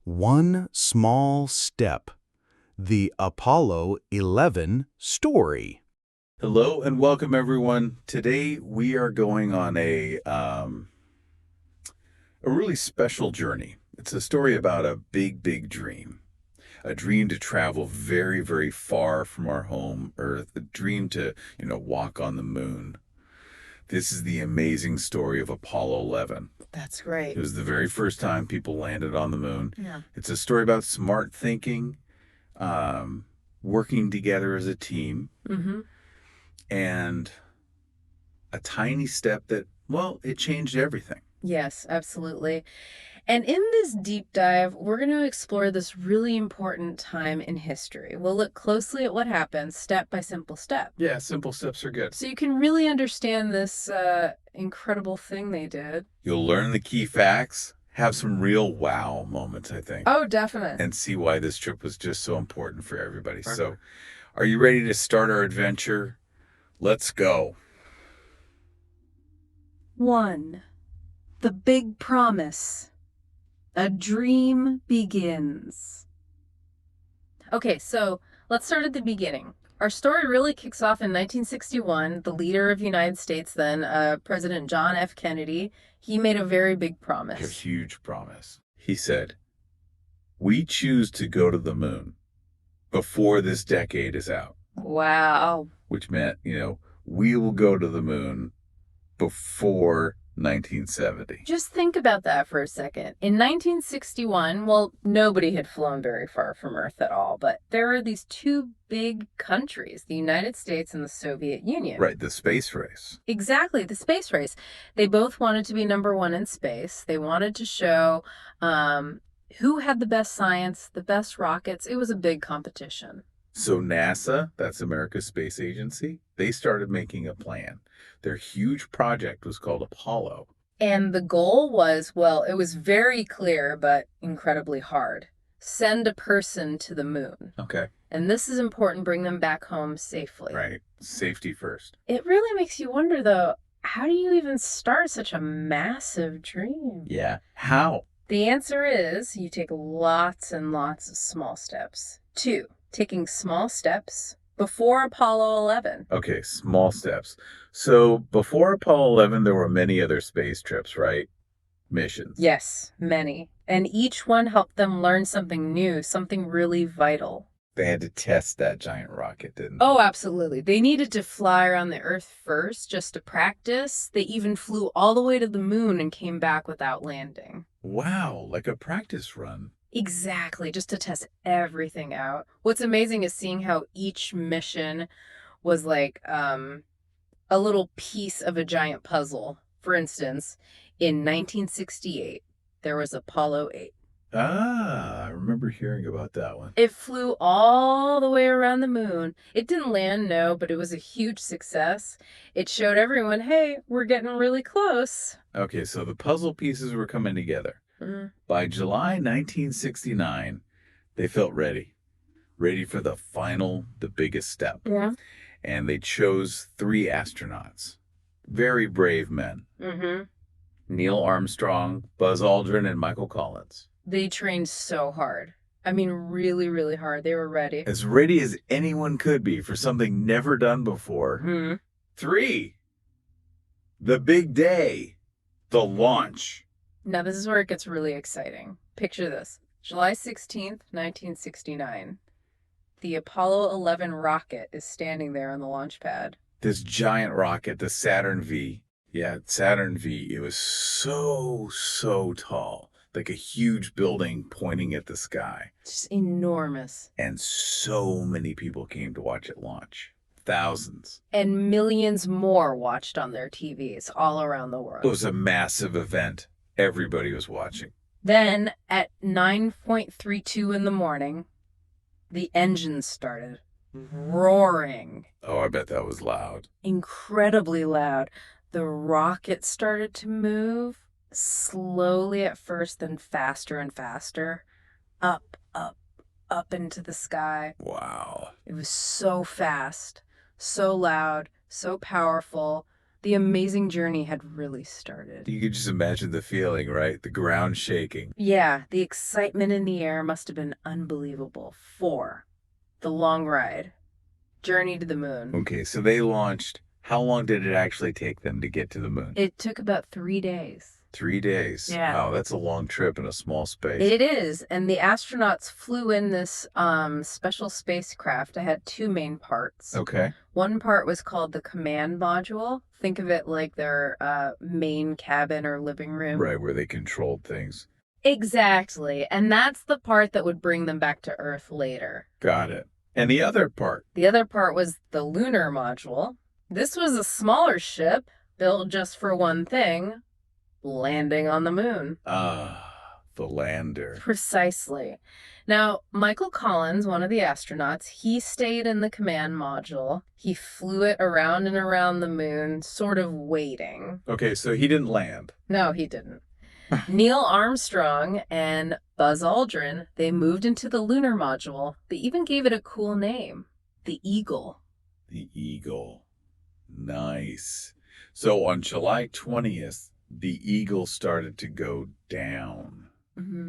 One small step. The Apollo 11 story. Hello and welcome, everyone. Today we are going on a really special journey. It's a story about a big dream. A dream to travel very, very far from our home Earth. A dream to, walk on the moon. This is the amazing story of Apollo 11. That's great. It was the very first time people landed on the moon. Yeah. It's a story about smart thinking, working together as a team, and a tiny step that, well, it changed everything. Yes, absolutely. And in this deep dive, we're going to explore this really important time in history. We'll look closely at what happened step by simple step. Yeah, simple steps are good. So you can really understand this incredible thing they did. You'll learn the key facts, have some real wow moments, I think. Oh, definitely. And see why this trip was just so important for everybody. Perfect. So, are you ready to start our adventure? Let's go. 1. The Big Promise. A dream begins. Okay, so let's start at the beginning. Our story really kicks off in 1961. The leader of the United States then, President John F. Kennedy, he made a very big promise. A huge promise. He said, "We choose to go to the moon before this decade is out." Wow. Which meant, we will go to the moon before 1970. Just think about that for a second. In 1961, well, nobody had flown very far from Earth at all, but there were these two big countries, the United States and the Soviet Union. Right, the space race. Exactly, the space race. They both wanted to be number one in space. They wanted to show who had the best science, the best rockets. It was a big competition. So NASA, that's America's space agency, they started making a plan. Their huge project was called Apollo. And the goal was, well, it was very clear, but incredibly hard. Send a person to the moon. Okay. And this is important, bring them back home safely. Right. Safety first. It really makes you wonder, though, how do you even start such a massive dream? Yeah. How? The answer is you take lots and lots of small steps. 2. Taking small steps before Apollo 11. Okay, small steps. So before Apollo 11, there were many other space trips, right? Missions. Yes, many. And each one helped them learn something new, something really vital. They had to test that giant rocket, didn't they? Oh, absolutely. They needed to fly around the Earth first just to practice. They even flew all the way to the moon and came back without landing. Wow, like a practice run. Exactly, just to test everything out. What's amazing is seeing how each mission was like a little piece of a giant puzzle. For instance, in 1968, there was Apollo 8. Ah, I remember hearing about that one. It flew all the way around the moon. It didn't land, no, but it was a huge success. It showed everyone, hey, we're getting really close. Okay, so the puzzle pieces were coming together. By July 1969, they felt ready for the biggest step. Yeah. And they chose 3 astronauts, very brave men. Neil Armstrong, Buzz Aldrin, and Michael Collins. They trained so hard. I mean, really, really hard. They were ready. As ready as anyone could be for something never done before. 3, the big day, the launch. Now, this is where it gets really exciting. Picture this. July 16th, 1969. The Apollo 11 rocket is standing there on the launch pad. This giant rocket, the Saturn V. Yeah, Saturn V. It was so tall. Like a huge building pointing at the sky. Just enormous. And so many people came to watch it launch. Thousands. And millions more watched on their TVs all around the world. It was a massive event. Everybody was watching. Then at 9:32 in the morning, the engines started roaring. Oh, I bet that was loud. Incredibly loud. The rocket started to move slowly at first, then faster and faster. Up into the sky. Wow. It was so fast, so loud, so powerful. The amazing journey had really started. You could just imagine the feeling, right? The ground shaking. Yeah, the excitement in the air must have been unbelievable. 4. The long ride. Journey to the moon. Okay, so they launched. How long did it actually take them to get to the moon? It took about 3 days. 3 days. Yeah. Wow, that's a long trip in a small space. It is, and the astronauts flew in this special spacecraft. It had 2 main parts. Okay. One part was called the command module. Think of it like their main cabin or living room. Right, where they controlled things. Exactly, and that's the part that would bring them back to Earth later. Got it. And the other part? The other part was the lunar module. This was a smaller ship built just for one thing, landing on the moon. The lander. Precisely. Now, Michael Collins, one of the astronauts, he stayed in the command module. He flew it around and around the moon, sort of waiting. Okay, so he didn't land. No, he didn't. Neil Armstrong and Buzz Aldrin, they moved into the lunar module. They even gave it a cool name, the Eagle. The Eagle. Nice. So on July 20th, the Eagle started to go down.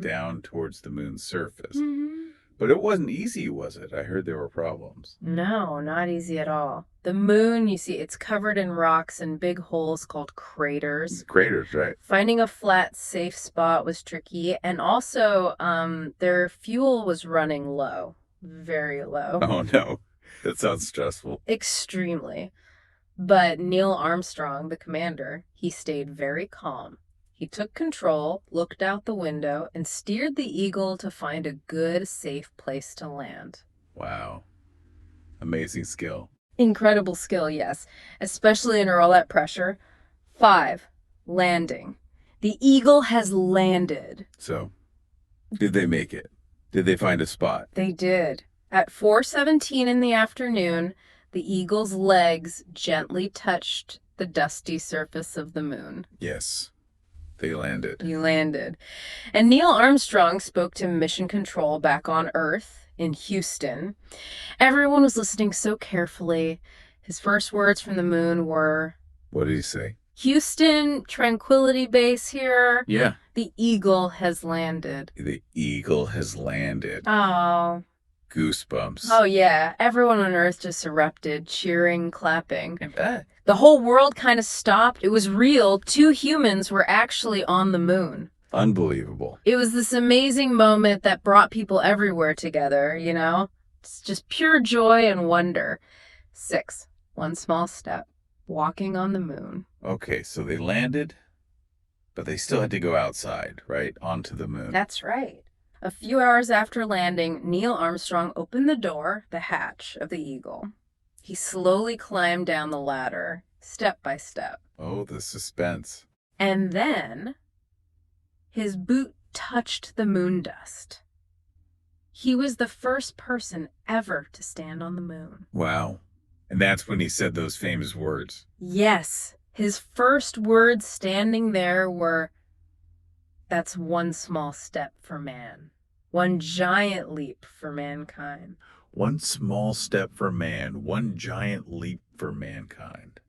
Down towards the moon's surface. But it wasn't easy, was it? I heard there were problems. No, not easy at all. The moon, you see, it's covered in rocks and big holes called craters. Craters, right? Finding a flat, safe spot was tricky. And also, their fuel was running low. Very low. Oh, no. That sounds stressful. Extremely. But Neil Armstrong, the commander, he stayed very calm. He took control, looked out the window, and steered the Eagle to find a good, safe place to land. Wow. Amazing skill. Incredible skill, yes, especially under all that pressure. 5, landing. The Eagle has landed. So, did they make it? Did they find a spot? They did. At 4:17 in the afternoon, the Eagle's legs gently touched the dusty surface of the moon. Yes. They landed. He landed. And Neil Armstrong spoke to Mission Control back on Earth in Houston. Everyone was listening so carefully. His first words from the moon were, What did he say? Houston, Tranquility Base here. Yeah. The Eagle has landed. The Eagle has landed. Oh. Goosebumps. Oh, yeah. Everyone on Earth just erupted, cheering, clapping. I bet. The whole world kind of stopped. It was real. 2 humans were actually on the moon. Unbelievable. It was this amazing moment that brought people everywhere together, you know? It's just pure joy and wonder. 6, one small step. Walking on the moon. Okay, so they landed, but they still had to go outside, right? Onto the moon. That's right. A few hours after landing, Neil Armstrong opened the door, the hatch of the Eagle. He slowly climbed down the ladder, step by step. Oh, the suspense. And then his boot touched the moon dust. He was the first person ever to stand on the moon. Wow. And that's when he said those famous words. Yes, his first words standing there were, "That's one small step for man, one giant leap for mankind." One small step for man, one giant leap for mankind.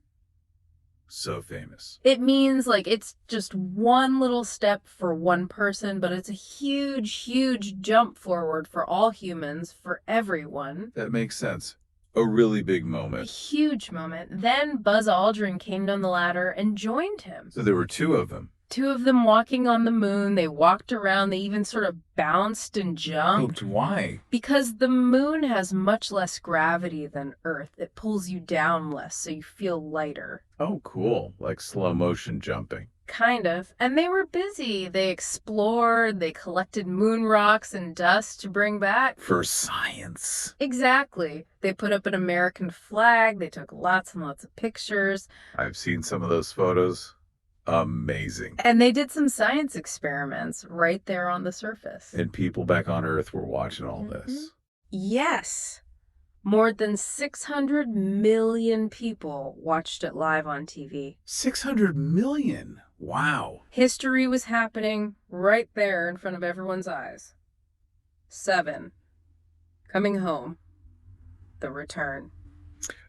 So famous. It means like it's just one little step for one person, but it's a huge, huge jump forward for all humans, for everyone. That makes sense. A really big A moment. huge moment. Then Buzz Aldrin came down the ladder and joined him. So there were 2 of them. 2 of them walking on the moon. They walked around. They even sort of bounced and jumped. Why? Because the moon has much less gravity than Earth. It pulls you down less, so you feel lighter. Oh, cool. Like slow motion jumping. Kind of. And they were busy. They explored. They collected moon rocks and dust to bring back. For science. Exactly. They put up an American flag. They took lots and lots of pictures. I've seen some of those photos. Amazing. And they did some science experiments right there on the surface. And people back on Earth were watching all this. Yes. More than 600 million people watched it live on TV. 600 million. Wow. History was happening right there in front of everyone's eyes. 7. Coming home. The return.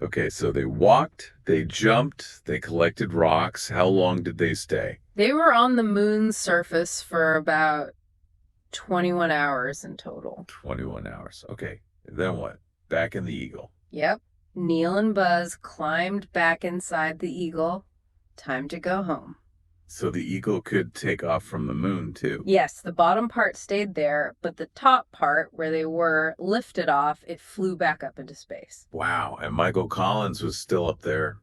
Okay, so they walked, they jumped, they collected rocks. How long did they stay? They were on the moon's surface for about 21 hours in total. 21 hours. Okay, then what? Back in the Eagle. Yep. Neil and Buzz climbed back inside the Eagle. Time to go home. So the Eagle could take off from the moon, too. Yes, the bottom part stayed there, but the top part, where they were lifted off, it flew back up into space. Wow, and Michael Collins was still up there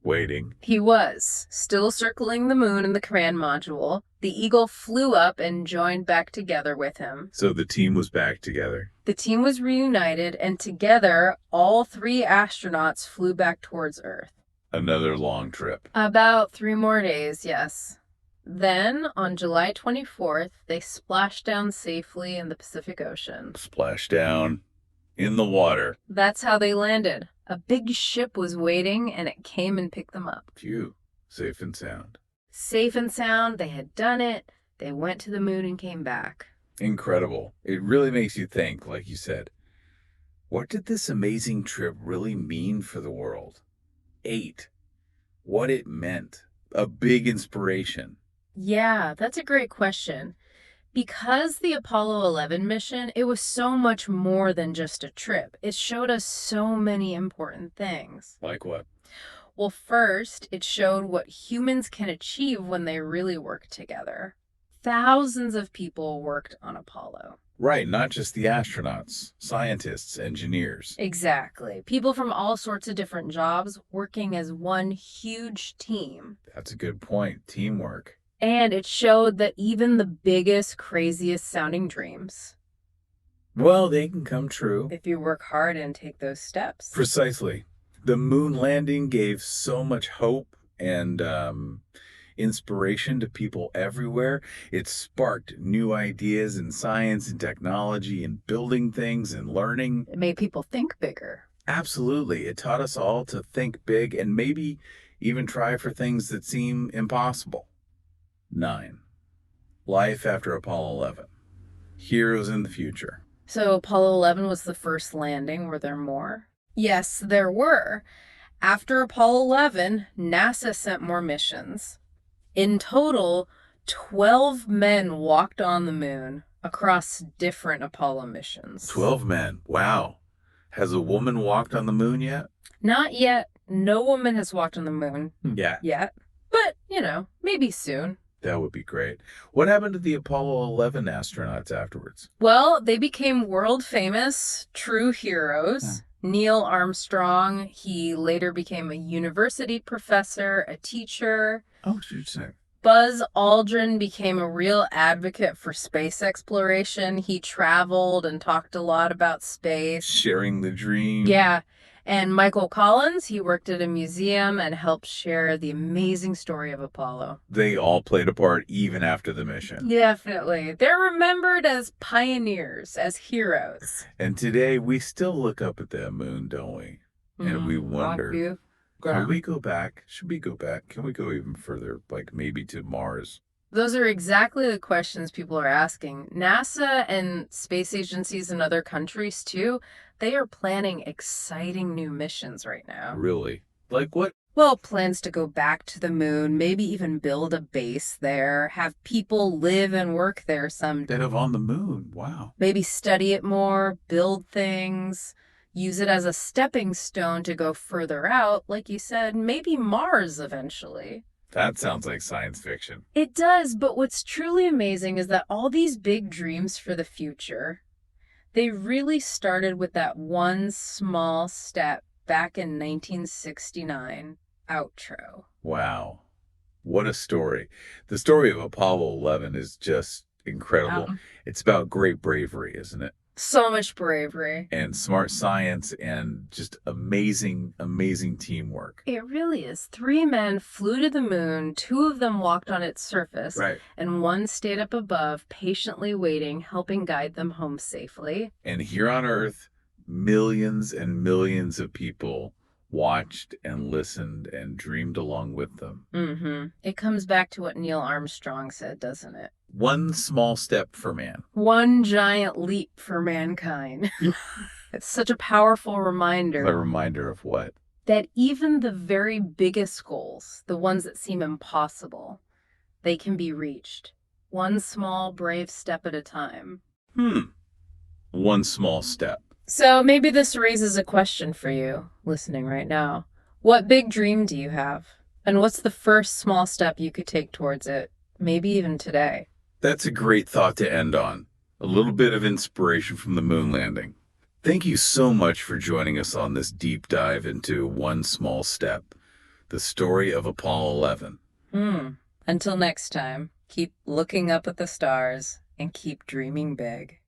waiting. He was, still circling the moon in the command module. The Eagle flew up and joined back together with him. So the team was back together. The team was reunited, and together, all 3 astronauts flew back towards Earth. Another long trip. About 3 more days, yes. Then, on July 24th, they splashed down safely in the Pacific Ocean. Splash down in the water. That's how they landed. A big ship was waiting, and it came and picked them up. Phew, safe and sound. Safe and sound, they had done it. They went to the moon and came back. Incredible. It really makes you think, like you said, what did this amazing trip really mean for the world? 8. What it meant. A big inspiration. Yeah, that's a great question. Because the Apollo 11 mission, it was so much more than just a trip. It showed us so many important things. Like what? Well, first, it showed what humans can achieve when they really work together. Thousands of people worked on Apollo. Right, not just the astronauts, scientists, engineers. Exactly. People from all sorts of different jobs working as one huge team. That's a good point. Teamwork. And it showed that even the biggest, craziest sounding dreams, Well, they can come true. if you work hard and take those steps. Precisely. The moon landing gave so much hope and inspiration to people everywhere. It sparked new ideas in science and technology and building things and learning. It made people think bigger. Absolutely. It taught us all to think big and maybe even try for things that seem impossible. 9. Life after Apollo 11. Heroes in the future. So Apollo 11 was the first landing. Were there more? Yes, there were. After Apollo 11, NASA sent more missions. In total, 12 men walked on the moon across different Apollo missions. 12 men. Wow. Has a woman walked on the moon yet? Not yet. No woman has walked on the moon Yeah. yet. But, maybe soon. That would be great. What happened to the Apollo 11 astronauts afterwards? Well, they became world famous, true heroes. Neil Armstrong, he later became a university professor, a teacher. Oh, shoot, say. Buzz Aldrin became a real advocate for space exploration. He traveled and talked a lot about space. Sharing the dream. Yeah. And Michael Collins, he worked at a museum and helped share the amazing story of Apollo. They all played a part even after the mission. Definitely. They're remembered as pioneers, as heroes. And today we still look up at the moon, don't we? And we wonder, can we go back? Should we go back? Can we go even further, like maybe to Mars? Those are exactly the questions people are asking. NASA and space agencies in other countries, too, they are planning exciting new missions right now. Really? Like what? Well, plans to go back to the moon, maybe even build a base there, have people live and work there someday. Instead of on the moon. Wow. Maybe study it more, build things, use it as a stepping stone to go further out, like you said, maybe Mars eventually. That sounds like science fiction. It does, but what's truly amazing is that all these big dreams for the future, they really started with that one small step back in 1969. Outro. Wow. What a story. The story of Apollo 11 is just incredible. Wow. It's about great bravery, isn't it? So much bravery. And smart science and just amazing, amazing teamwork. It really is. 3 men flew to the moon, 2 of them walked on its surface, Right. and 1 stayed up above, patiently waiting, helping guide them home safely. And here on Earth, millions and millions of people watched and listened and dreamed along with them. It comes back to what Neil Armstrong said, doesn't it? One small step for man. One giant leap for mankind. It's such a powerful A reminder reminder of what? that even the very biggest goals, the ones that seem impossible, they can be reached. One small, brave step at a time. One small step. So maybe this raises a question for you, listening right now. What big dream do you have? And what's the first small step you could take towards it? Maybe even today. That's a great thought to end on. A little bit of inspiration from the moon landing. Thank you so much for joining us on this deep dive into One Small Step, the story of Apollo 11. Until next time, keep looking up at the stars and keep dreaming big.